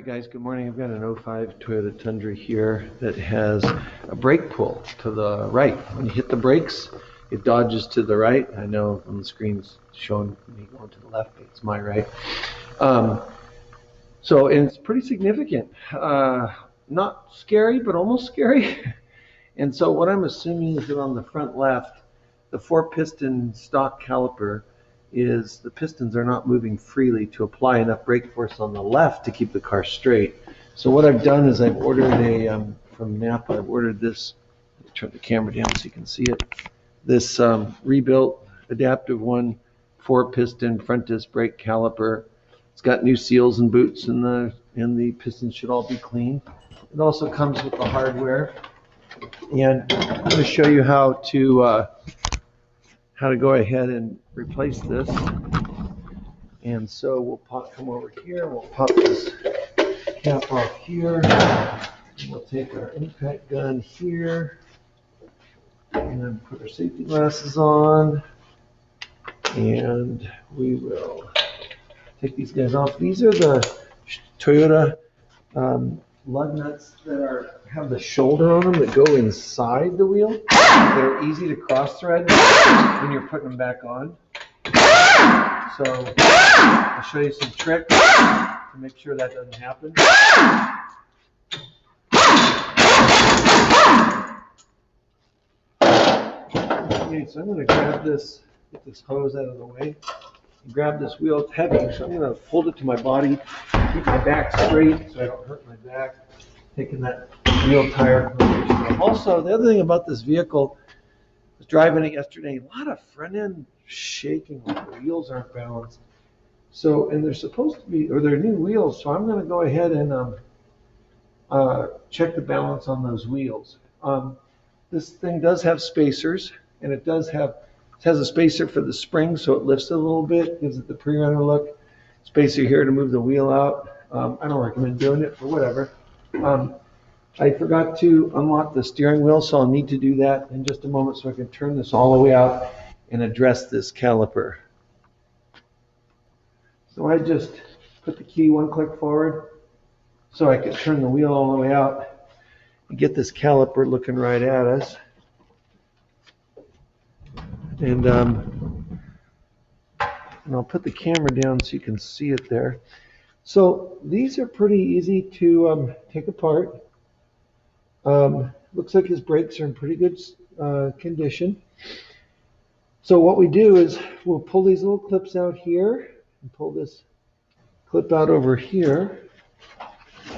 Guys, good morning. I've got an '05 Toyota Tundra here that has a brake pull to the right. When you hit the brakes, it dodges to the right. I know on the screen's showing me going to the left, but it's my right. And it's pretty significant. Not scary, but almost scary. And so what I'm assuming is that on the front left, the 4-piston stock caliper is the pistons are not moving freely to apply enough brake force on the left to keep the car straight. So what I've done is I've ordered from Napa, I've ordered this, turn the camera down so you can see it, this rebuilt Adaptive One 4-piston front disc brake caliper. It's got new seals and boots, and the pistons should all be clean. It also comes with the hardware, and I'm going to show you how to go ahead and replace this. And so we'll come over here, we'll pop this cap off here, and we'll take our impact gun here, and then put our safety glasses on, and we will take these guys off. These are the Toyota lug nuts that have the shoulder on them that go inside the wheel, that are easy to cross thread when you're putting them back on. So I'll show you some tricks to make sure that doesn't happen. Okay, so I'm going to grab this, get this hose out of the way, and grab this wheel. It's heavy, so I'm going to hold it to my body, keep my back straight so I don't hurt my back. Taking that wheel tire. Also, the other thing about this vehicle, I was driving it yesterday, a lot of front end shaking, like the wheels aren't balanced. So, and they're supposed to be, or they're new wheels, so I'm going to go ahead and check the balance on those wheels. This thing does have spacers, and it has a spacer for the spring, so it lifts it a little bit, gives it the pre-runner look. Spacer here to move the wheel out. I don't recommend doing it, but whatever. I forgot to unlock the steering wheel, so I'll need to do that in just a moment so I can turn this all the way out and address this caliper. So I just put the key one click forward so I can turn the wheel all the way out and get this caliper looking right at us. And I'll put the camera down so you can see it there. So these are pretty easy to take apart. Looks like his brakes are in pretty good condition. So what we do is we'll pull these little clips out here and pull this clip out over here.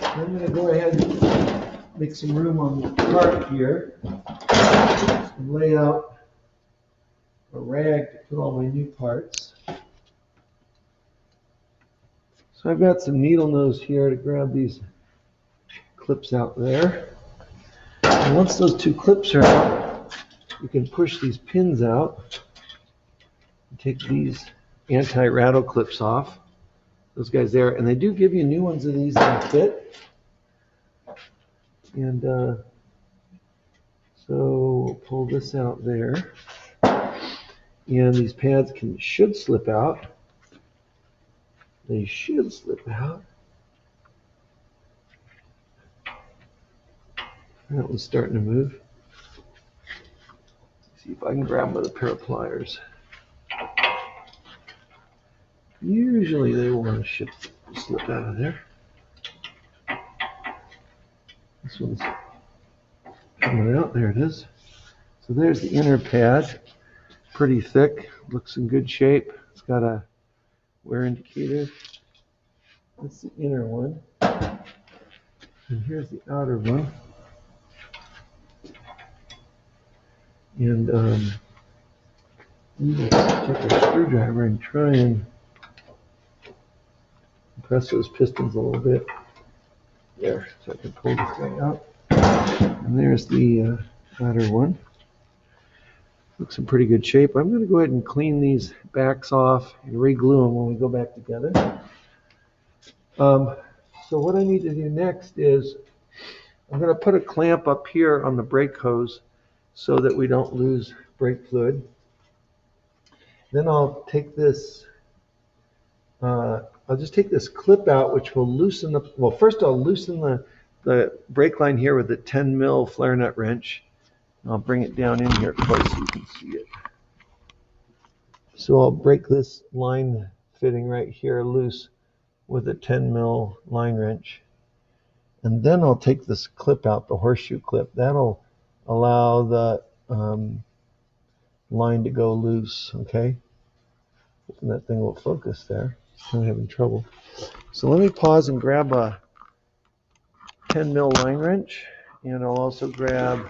I'm going to go ahead and make some room on the cart here and lay out a rag to put all my new parts. So I've got some needle nose here to grab these clips out there. And once those two clips are out, you can push these pins out and take these anti-rattle clips off. Those guys there, and they do give you new ones of these in the kit. And so we'll pull this out there. And these pads should slip out. They should slip out. That one's starting to move. Let's see if I can grab them with a pair of pliers. Usually they want to slip out of there. This one's coming out. There it is. So there's the inner pad. Pretty thick. Looks in good shape. It's got a wear indicator. That's the inner one. And here's the outer one. And let's take our screwdriver and try and press those pistons a little bit. There, so I can pull this guy out. And there's the outer one. Looks in pretty good shape. I'm going to go ahead and clean these backs off and re-glue them when we go back together. So what I need to do next is I'm going to put a clamp up here on the brake hose so that we don't lose brake fluid. Then I'll take this I'll just take this clip out, which will loosen the, well, first I'll loosen the brake line here with a 10 mil flare nut wrench. I'll bring it down in here close so you can see it. So I'll break this line fitting right here loose with a 10 mil line wrench. And then I'll take this clip out, the horseshoe clip. That'll allow the line to go loose, okay? And that thing will focus there. I'm having trouble. So let me pause and grab a 10 mil line wrench, and I'll also grab,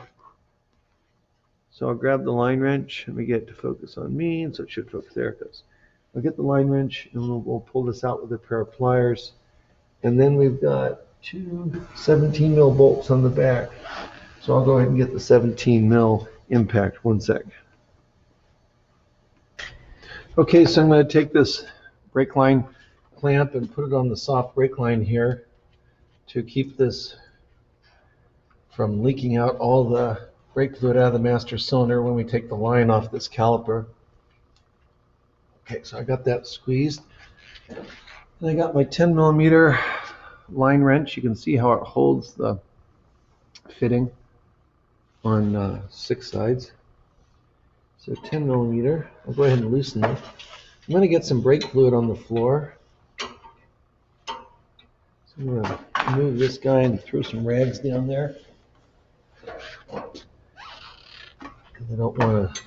so I'll grab the line wrench. Let me get it to focus on me, and so it should focus. There it goes. I'll get the line wrench, and we'll pull this out with a pair of pliers. And then we've got two 17 mil bolts on the back. So I'll go ahead and get the 17 mil impact. One sec. Okay, so I'm going to take this brake line clamp and put it on the soft brake line here to keep this from leaking out all the brake fluid out of the master cylinder when we take the line off this caliper. Okay, so I got that squeezed. And I got my 10 millimeter line wrench. You can see how it holds the fitting on 6 sides. So 10 millimeter. I'll go ahead and loosen it. I'm going to get some brake fluid on the floor. So I'm going to move this guy and throw some rags down there, because I don't want to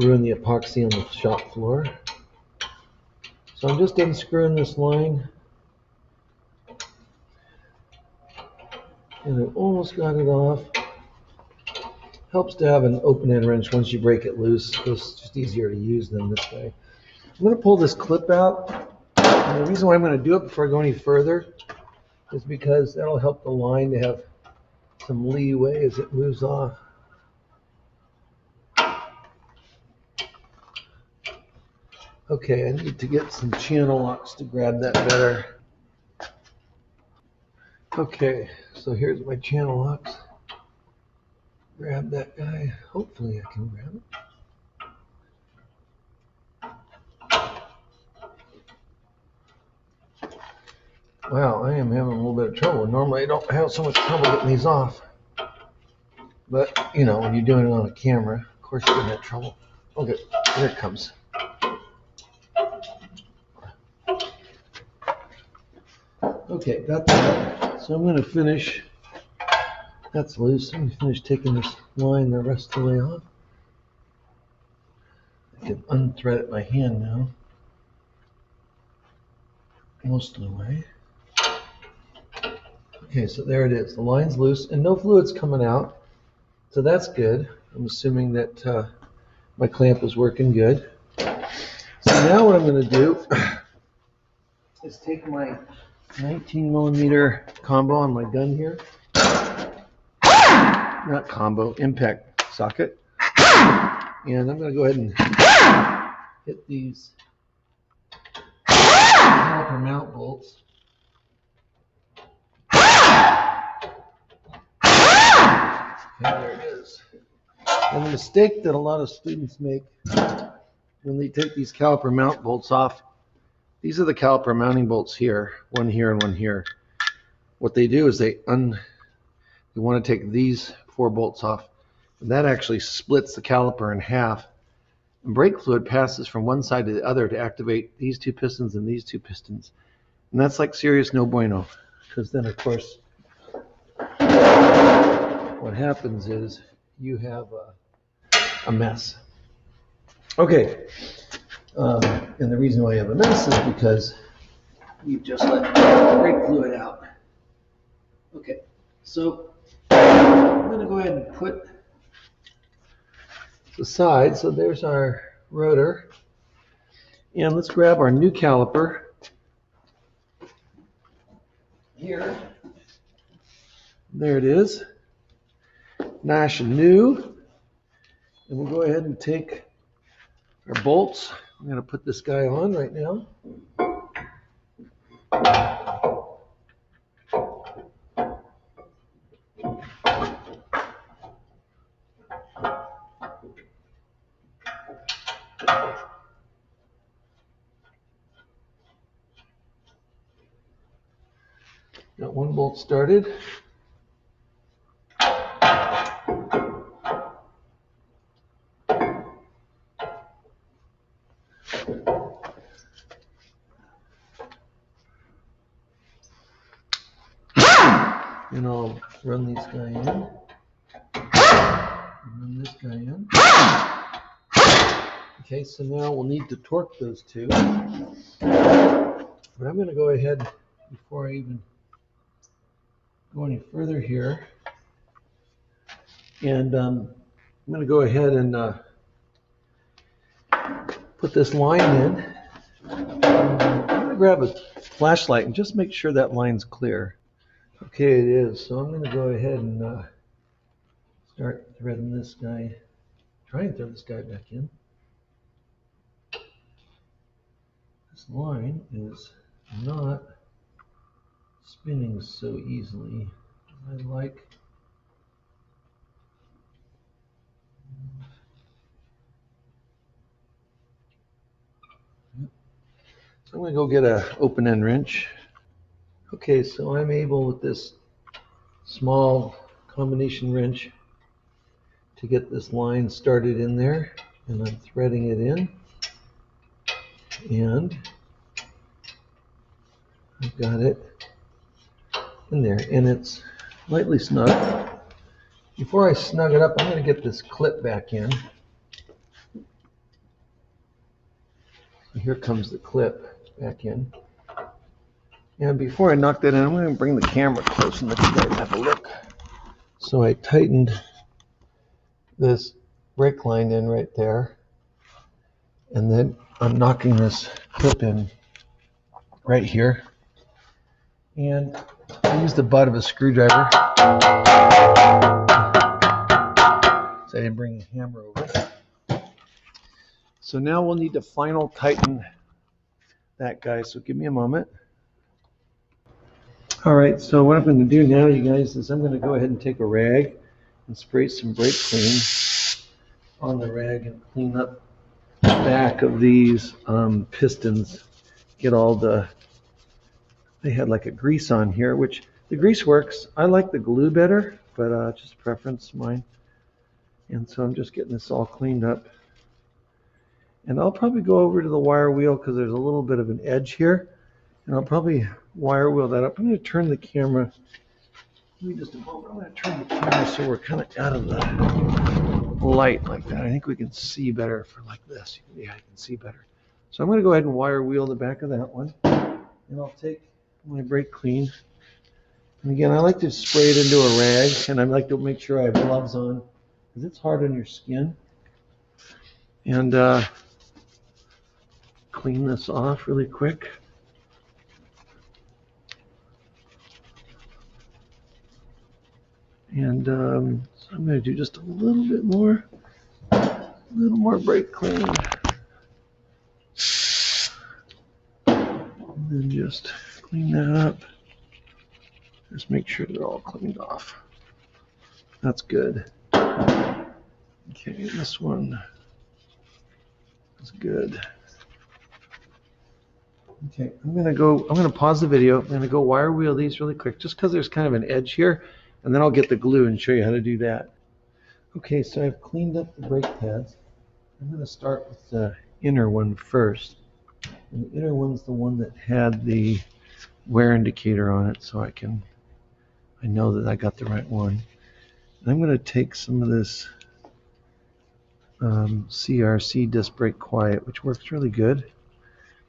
ruin the epoxy on the shop floor. So I'm just unscrewing this line, and I almost got it off. Helps to have an open end wrench once you break it loose. It's just easier to use than this way. I'm going to pull this clip out. And the reason why I'm going to do it before I go any further is because that'll help the line to have some leeway as it moves off. Okay, I need to get some channel locks to grab that better. Okay, so here's my channel locks. Grab that guy. Hopefully I can grab it. Wow, I am having a little bit of trouble. Normally I don't have so much trouble getting these off. But, you know, when you're doing it on a camera, of course you're going to have trouble. Okay, here it comes. Okay, got that. So I'm going to finish. That's loose. I'm going to finish taking this line the rest of the way off. I can unthread it by hand now. Most of the way. Okay, so there it is. The line's loose and no fluid's coming out. So that's good. I'm assuming that my clamp is working good. So now what I'm going to do is take my 19 millimeter combo on my gun here. Not combo, impact socket. And I'm going to go ahead and hit these caliper mount bolts. And there it is. And the mistake that a lot of students make when they take these caliper mount bolts off, these are the caliper mounting bolts here, one here and one here. What they do is they want to take these 4 bolts off, and that actually splits the caliper in half. And brake fluid passes from one side to the other to activate these 2 pistons and these 2 pistons. And that's like serious no bueno, because then of course what happens is you have a mess. Okay, and the reason why you have a mess is because you've just let brake fluid out. Okay, so I'm going to go ahead and put the side. So there's our rotor, and let's grab our new caliper here. There it is, nice and new. And we'll go ahead and take our bolts. I'm going to put this guy on right now. Got one bolt started. And I'll run these guys in. Run this guy in. Okay, so now we'll need to torque those two. But I'm going to go ahead, before I even go any further here, and I'm going to go ahead and put this line in. I'm going to grab a flashlight and just make sure that line's clear. Okay, it is. So I'm going to go ahead and start threading this guy. Try and throw this guy back in. This line is not spinning so easily as I like. So I'm going to go get an open-end wrench. Okay, so I'm able with this small combination wrench to get this line started in there, and I'm threading it in, and I've got it in there, and it's lightly snug. Before I snug it up, I'm going to get this clip back in. Here comes the clip back in. And before I knock that in, I'm going to bring the camera close and let you guys have a look. So I tightened this brake line in right there, and then I'm knocking this clip in right here, and I used the butt of a screwdriver, so I didn't bring the hammer over. So now we'll need to final tighten that guy, so give me a moment. Alright, so what I'm going to do now, you guys, is I'm going to go ahead and take a rag and spray some brake clean on the rag and clean up the back of these pistons. Get all they had like a grease on here, which the grease works. I like the glue better, but just preference mine. And so I'm just getting this all cleaned up. And I'll probably go over to the wire wheel because there's a little bit of an edge here. And I'll probably wire wheel that up. I'm going to turn the camera. Give me just a moment. I'm going to turn the camera so we're kind of out of the light like that. I think we can see better for like this. Yeah, I can see better. So I'm going to go ahead and wire wheel the back of that one. And I'll take my brake clean. And again, I like to spray it into a rag. And I like to make sure I have gloves on because it's hard on your skin. And clean this off really quick. And so I'm going to do just a little bit more, brake clean. And then just clean that up. Just make sure they're all cleaned off. That's good. Okay, this one is good. Okay, I'm going to pause the video. I'm going to go wire wheel these really quick just because there's kind of an edge here. And then I'll get the glue and show you how to do that. Okay, so I've cleaned up the brake pads. I'm going to start with the inner one first. And the inner one's the one that had the wear indicator on it, so I know that I got the right one. And I'm going to take some of this CRC disc brake quiet, which works really good.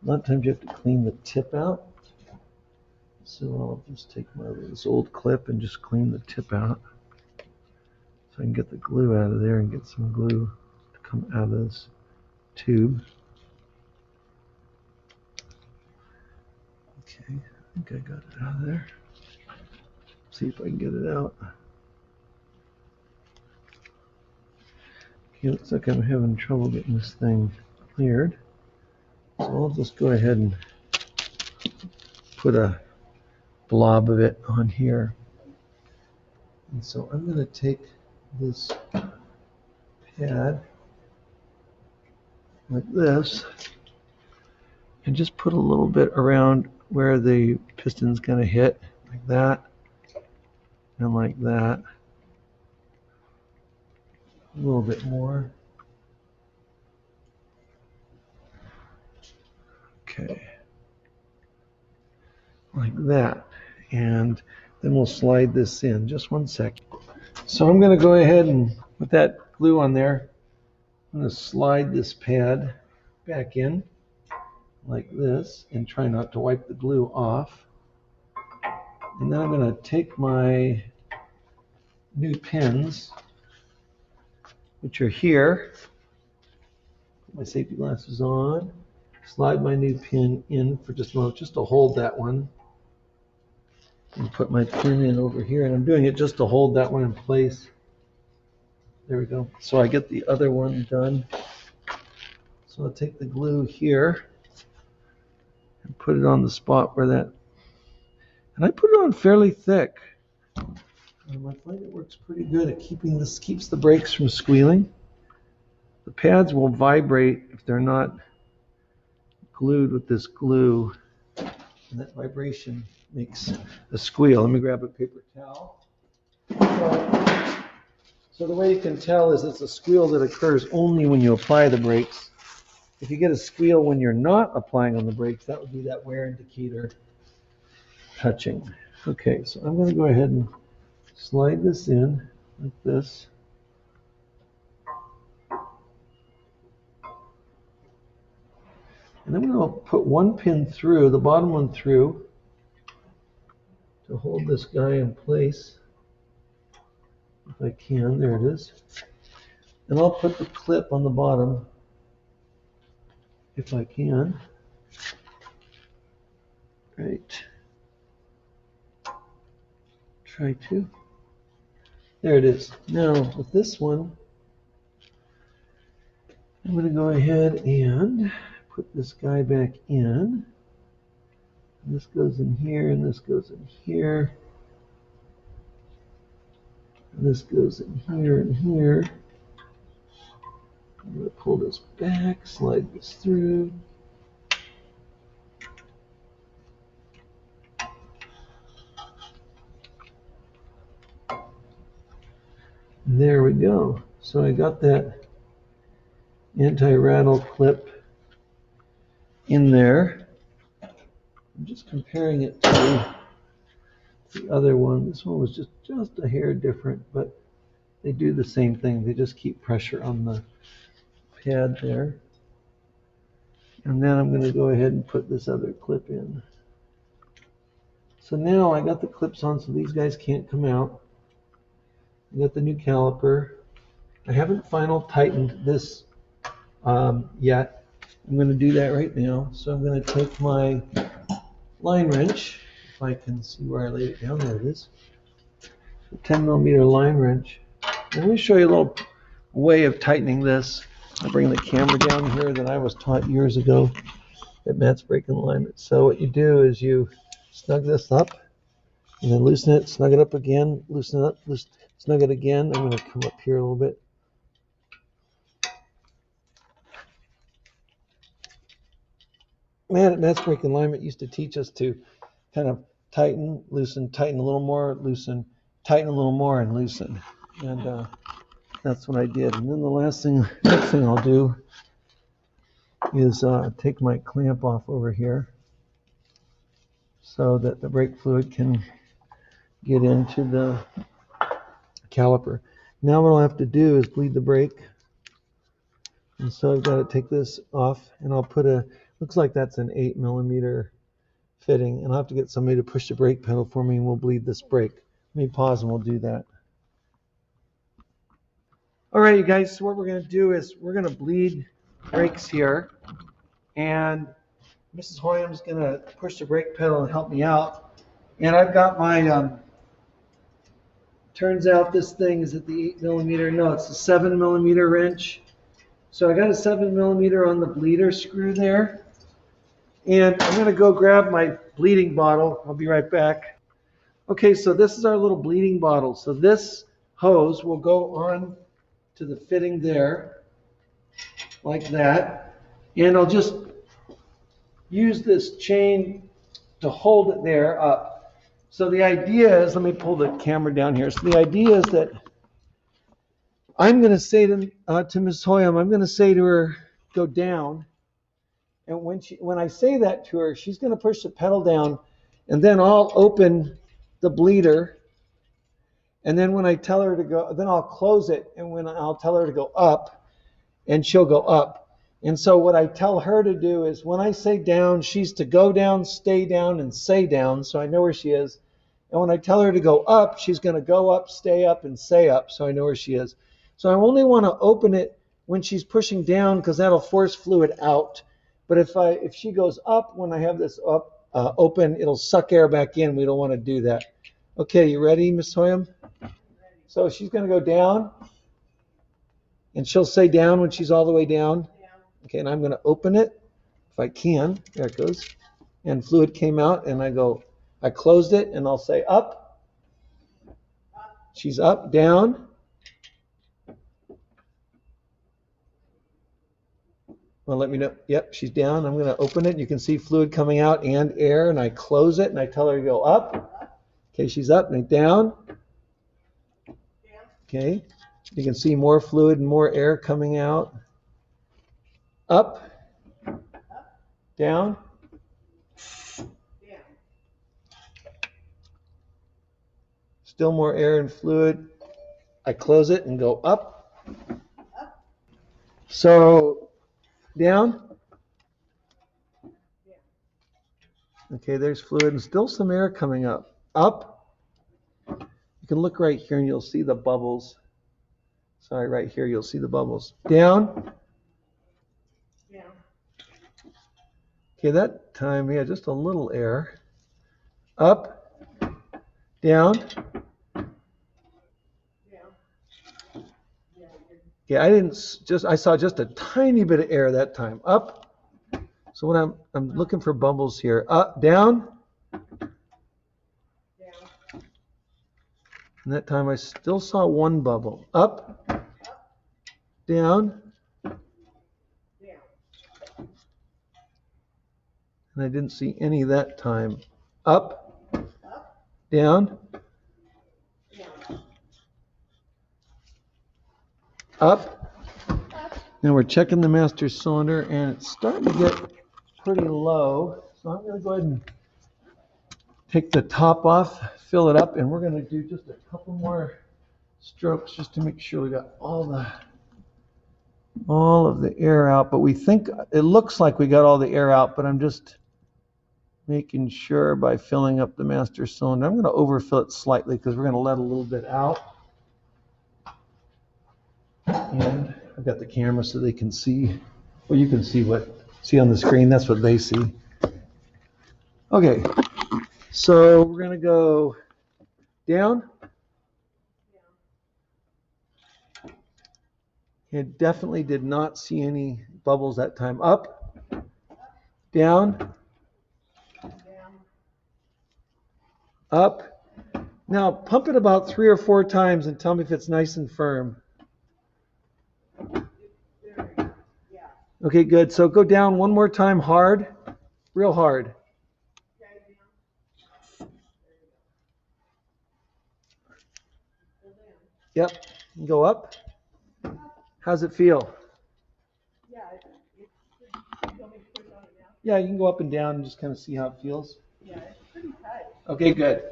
A lot of times you have to clean the tip out. So I'll just take this old clip and just clean the tip out so I can get the glue out of there and get some glue to come out of this tube. Okay, I think I got it out of there. See if I can get it out. Okay, looks like I'm having trouble getting this thing cleared. So I'll just go ahead and put a blob of it on here. And so I'm going to take this pad like this and just put a little bit around where the piston's going to hit, like like that, and like that. A little bit more. Okay. Like that. And then we'll slide this in. Just one second. So I'm going to go ahead and put that glue on there. I'm going to slide this pad back in like this and try not to wipe the glue off. And then I'm going to take my new pins, which are here. Put my safety glasses on. Slide my new pin in for just a moment, just to hold that one. And put my pin in over here. And I'm doing it just to hold that one in place. There we go. So I get the other one done. So I'll take the glue here and put it on the spot where that, and I put it on fairly thick. I find it works pretty good at keeping this, keeps the brakes from squealing. The pads will vibrate if they're not glued with this glue, and that vibration makes a squeal. Let me grab a paper towel. So the way you can tell is it's a squeal that occurs only when you apply the brakes. If you get a squeal when you're not applying on the brakes, that would be that wear indicator touching. Okay, so I'm going to go ahead and slide this in like this. And I'm going to put one pin through, the bottom one through, to hold this guy in place. If I can, there it is. And I'll put the clip on the bottom, if I can. Right. Try to. There it is. Now, with this one, I'm going to go ahead and put this guy back in. And this goes in here, and this goes in here. And this goes in here and here. I'm going to pull this back, slide this through. And there we go. So I got that anti-rattle clip in there. I'm just comparing it to the other one. This one was just a hair different, but they do the same thing. They just keep pressure on the pad there. And then I'm going to go ahead and put this other clip in. So now I got the clips on so these guys can't come out. I got the new caliper. I haven't final tightened this yet. I'm going to do that right now. So I'm going to take my line wrench, if I can see where I laid it down. There it is. A 10mm line wrench. And let me show you a little way of tightening this. I bring the camera down here that I was taught years ago at Matt's Brake and Alignment. So what you do is you snug this up and then loosen it, snug it up again, loosen it up, snug it again. I'm going to come up here a little bit. Man, at Matt's Brake and Alignment used to teach us to kind of tighten, loosen, tighten a little more, loosen, tighten a little more, and loosen. And that's what I did. And then the next thing I'll do is take my clamp off over here so that the brake fluid can get into the caliper. Now what I'll have to do is bleed the brake. And so I've got to take this off, and I'll put looks like that's an 8mm fitting, and I'll have to get somebody to push the brake pedal for me, and we'll bleed this brake. Let me pause and we'll do that. All right, you guys, so what we're going to do is we're going to bleed brakes here, and Mrs. Hoyam's going to push the brake pedal and help me out. And I've got my, turns out this thing is at the 8mm, no, it's the 7mm wrench. So I got a 7mm on the bleeder screw there. And I'm going to go grab my bleeding bottle. I'll be right back. Okay, so this is our little bleeding bottle. So this hose will go on to the fitting there, like that. And I'll just use this chain to hold it there up. So the idea is, let me pull the camera down here. So the idea is that I'm going to say to Ms. Hoyam, I'm going to say to her, go down. And when I say that to her, she's going to push the pedal down, and then I'll open the bleeder. And then when I tell her to go, then I'll close it. And when I'll tell her to go up, and she'll go up. And so what I tell her to do is when I say down, she's to go down, stay down, and say down. So I know where she is. And when I tell her to go up, she's going to go up, stay up, and say up. So I know where she is. So I only want to open it when she's pushing down because that'll force fluid out. But if she goes up, when I have this up open, it'll suck air back in. We don't want to do that. Okay, you ready, Ms. Hoyam? So she's going to go down, and she'll say down when she's all the way down. Okay, and I'm going to open it if I can. There it goes. And fluid came out, and I closed it, and I'll say up. She's up, down. Well, let me know. Yep, she's down. I'm going to open it. You can see fluid coming out and air, and I close it, and I tell her to go up. Okay, she's up and down. Okay, you can see more fluid and more air coming out. Up, down. Still more air and fluid. I close it and go up. So, down. Okay, there's fluid and still some air coming up. Up. You can look right here and you'll see the bubbles. Sorry, right here you'll see the bubbles. Down. Okay, that time, yeah, just a little air. Up. Down. Yeah, I saw just a tiny bit of air that time. Up. So when I'm looking for bubbles here. Up, down. And that time I still saw one bubble. Up, down. And I didn't see any that time. Up, down. Up. Now we're checking the master cylinder, and it's starting to get pretty low. So I'm going to go ahead and take the top off, fill it up, and we're going to do just a couple more strokes just to make sure we got all of the air out. But we think it looks like we got all the air out, but I'm just making sure by filling up the master cylinder. I'm going to overfill it slightly because we're going to let a little bit out. And I've got the camera so they can see. Well, you can see on the screen. That's what they see. Okay, so we're going to go down. It definitely did not see any bubbles that time. Up, down, up. Now pump it about 3 or 4 times and tell me if it's nice and firm. Okay, good. So go down one more time hard, real hard. Yep, and go up. How's it feel? Yeah, you can go up and down and just kind of see how it feels. Yeah, it's pretty tight. Okay, good.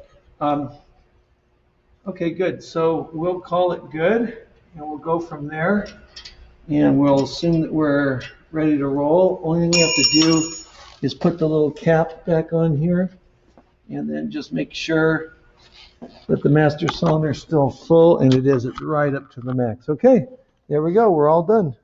Okay, good. So we'll call it good, and we'll go from there, and we'll assume that we're ready to roll. Only thing we have to do is put the little cap back on here, and then just make sure that the master cylinder is still full, and it is. It's right up to the max. Okay, there we go. We're all done.